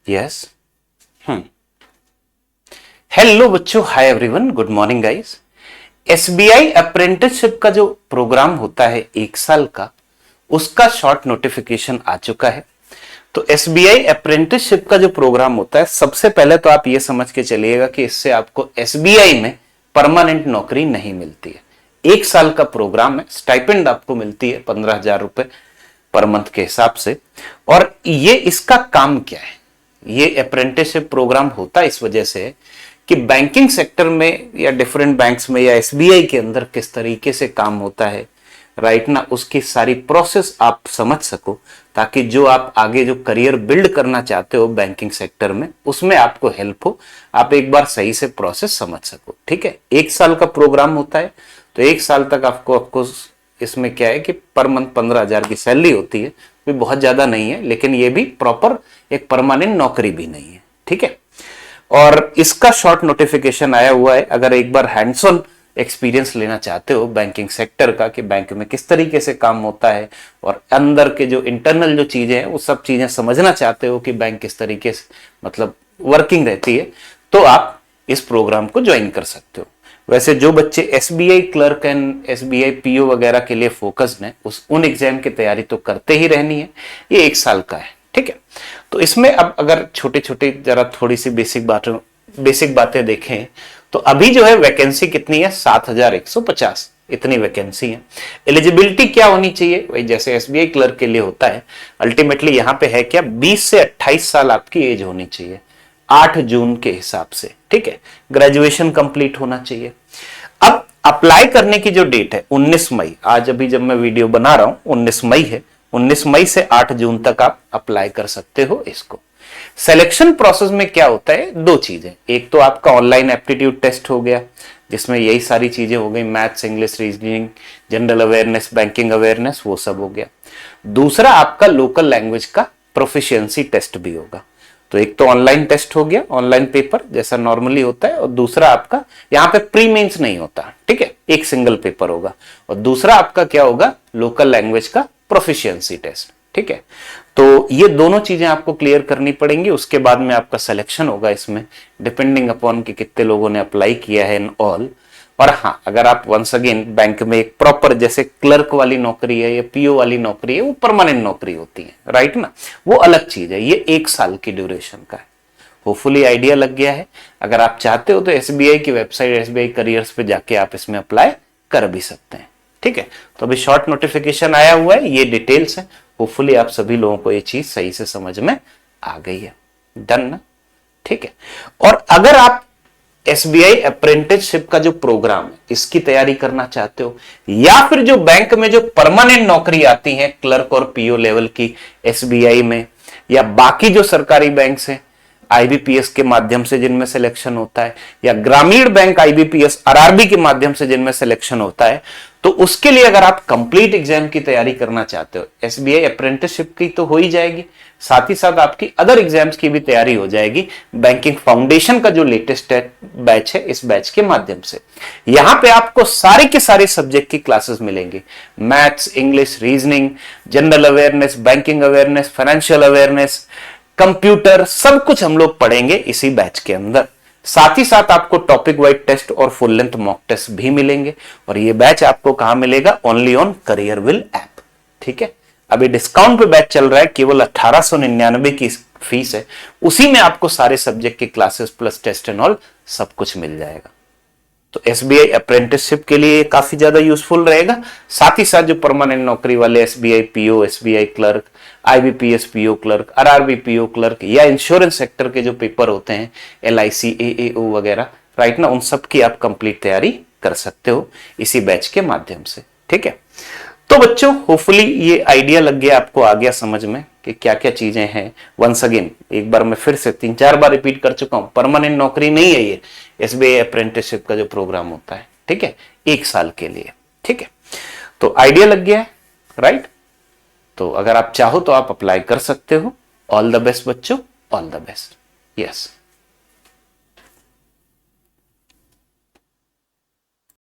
Yes. Hello बच्चों, hi everyone, good morning guys. SBI apprenticeship का जो प्रोग्राम होता है 1 साल का, उसका शॉर्ट नोटिफिकेशन आ चुका है। तो एसबीआई अप्रेंटिसशिप का जो प्रोग्राम होता है, सबसे पहले तो आप ये समझ के चलिएगा कि इससे आपको एसबीआई में परमानेंट नौकरी नहीं मिलती है। 1 साल का प्रोग्राम है, स्टाइपेंड आपको मिलती है 15,000 रुपए पर मंथ के हिसाब से। और ये इसका काम क्या है, ये अप्रेंटिसशिप प्रोग्राम होता इस वजह से कि बैंकिंग सेक्टर में या डिफरेंट बैंक्स में या एसबीआई के अंदर किस तरीके से काम होता है, राइट ना, उसकी सारी प्रोसेस आप समझ सको, ताकि जो आप आगे जो करियर बिल्ड करना चाहते हो बैंकिंग सेक्टर में, उसमें आपको हेल्प हो, आप एक बार सही से प्रोसेस समझ सको। ठीक है, 1 साल का प्रोग्राम होता है, तो 1 साल तक आपको इसमें क्या है कि पर मंथ 15,000 की सैलरी होती है। भी बहुत ज्यादा नहीं है, लेकिन ये भी प्रॉपर एक परमानेंट नौकरी भी नहीं है। ठीक है, और इसका शॉर्ट नोटिफिकेशन आया हुआ है। अगर एक बार हैंड्स ऑन एक्सपीरियंस लेना चाहते हो बैंकिंग सेक्टर का, कि बैंक में किस तरीके से काम होता है और अंदर के जो इंटरनल जो चीजें हैं वो सब चीजें समझना चाहते हो कि बैंक किस तरीके से मतलब वर्किंग रहती है, तो आप इस प्रोग्राम को ज्वाइन कर सकते हो। वैसे जो बच्चे SBI clerk and SBI PO वगैरह के लिए फोकस्ड हैं, उन एग्जाम की तैयारी तो करते ही रहनी है। ये 1 साल का है। ठीक है, तो इसमें अब अगर छोटे छोटे जरा थोड़ी सी बेसिक बातें देखें, तो अभी जो है वैकेंसी कितनी है, 7,150 इतनी वैकेंसी है। एलिजिबिलिटी क्या होनी चाहिए, वही जैसे एसबीआई क्लर्क के लिए होता है, अल्टीमेटली यहां पे है क्या, 20 से 28 साल आपकी एज होनी चाहिए 8 जून के हिसाब से। ठीक है, ग्रेजुएशन कंप्लीट होना चाहिए। अब अप्लाई करने की जो डेट है 19 मई, आज अभी जब मैं वीडियो बना रहा हूं 19 मई है, 19 मई से 8 जून तक आप अप्लाई कर सकते हो इसको। सिलेक्शन प्रोसेस में क्या होता है, 2 चीजें, एक तो आपका ऑनलाइन एप्टीट्यूड टेस्ट हो गया, जिसमें यही सारी चीजें हो गई, maths, English, reasoning, general awareness, banking awareness, वो सब हो गया। दूसरा आपका लोकल लैंग्वेज का प्रोफिशिएंसी टेस्ट भी होगा। तो एक तो ऑनलाइन टेस्ट हो गया, ऑनलाइन पेपर जैसा नॉर्मली होता है, और दूसरा आपका यहाँ पे प्री मेंस नहीं होता। ठीक है, एक सिंगल पेपर होगा, और दूसरा आपका क्या होगा, लोकल लैंग्वेज का प्रोफिशिएंसी टेस्ट। ठीक है, तो ये दोनों चीजें आपको क्लियर करनी पड़ेंगी, उसके बाद में आपका सिलेक्शन होगा इसमें, डिपेंडिंग अपॉन कि कितने लोगों ने अप्लाई किया है इन ऑल। और हाँ, अगर आप वंस अगेन बैंक में एक प्रॉपर जैसे क्लर्क वाली नौकरी है या पीओ वाली नौकरी है, वो परमानेंट नौकरी होती है, राइट ना, वो अलग चीज है। ये 1 साल की ड्यूरेशन का है। होपफुली आइडिया लग गया है। अगर आप चाहते हो तो एसबीआई की वेबसाइट एसबीआई करियर्स पे जाके आप इसमें अप्लाई कर भी सकते हैं। ठीक है, तो अभी शॉर्ट नोटिफिकेशन आया हुआ है, ये डिटेल्स है। होपफुली आप सभी लोगों को ये चीज सही से समझ में आ गई है। डन ना? ठीक है, और अगर आप एसबीआई अप्रेंटिसशिप का जो प्रोग्राम है इसकी तैयारी करना चाहते हो, या फिर जो बैंक में जो परमानेंट नौकरी आती है क्लर्क और पीओ लेवल की एसबीआई में, या बाकी जो सरकारी बैंक है आईबीपीएस के माध्यम से जिनमें सिलेक्शन होता है, या ग्रामीण बैंक आईबीपीएस आरआरबी के माध्यम से जिनमें सिलेक्शन होता है, तो उसके लिए अगर आप कंप्लीट एग्जाम की तैयारी करना चाहते हो, एसबीआई अप्रेंटिसशिप की तो हो ही जाएगी, साथ ही साथ आपकी अदर एग्जाम्स की भी तैयारी हो जाएगी बैंकिंग फाउंडेशन का जो लेटेस्ट बैच है, इस बैच के माध्यम से। यहां पे आपको सारे के सारे सब्जेक्ट की क्लासेस मिलेंगी, maths, English, reasoning, general awareness, banking awareness, financial awareness, computer, सब कुछ हम लोग पढ़ेंगे इसी बैच के अंदर। साथ ही साथ आपको टॉपिक वाइज टेस्ट और फुल लेंथ मॉक टेस्ट भी मिलेंगे। और ये बैच आपको कहां मिलेगा, ओनली ऑन करियरविल ऐप। ठीक है, अभी डिस्काउंट पे बैच चल रहा है, केवल 1899 की फीस है, उसी में आपको सारे सब्जेक्ट की classes plus test and all सब कुछ मिल जाएगा। तो एसबीआई अप्रेंटिसशिप के लिए काफी ज्यादा यूजफुल रहेगा। साथ ही साथ जो परमानेंट नौकरी वाले SBI PO, SBI clerk, IBPS PO clerk, RRB PO clerk, या इंश्योरेंस सेक्टर के जो पेपर होते हैं एलआईसी, एएओ वगैरह, राइट ना, उन सब की आप कंप्लीट तैयारी कर सकते हो इसी बैच के माध्यम से। ठीक है, तो बच्चों होपफुली ये आइडिया लग गया, आपको आ गया समझ में कि क्या क्या चीजें हैं। वंस अगेन एक बार मैं फिर से 3-4 बार रिपीट कर चुका हूं, परमानेंट नौकरी नहीं है ये एसबीआई अप्रेंटिसशिप का जो प्रोग्राम होता है। ठीक है, 1 साल के लिए। ठीक है, तो आइडिया लग गया है, राइट। तो अगर आप चाहो तो आप अप्लाई कर सकते हो। ऑल द बेस्ट बच्चों, ऑल द बेस्ट। यस।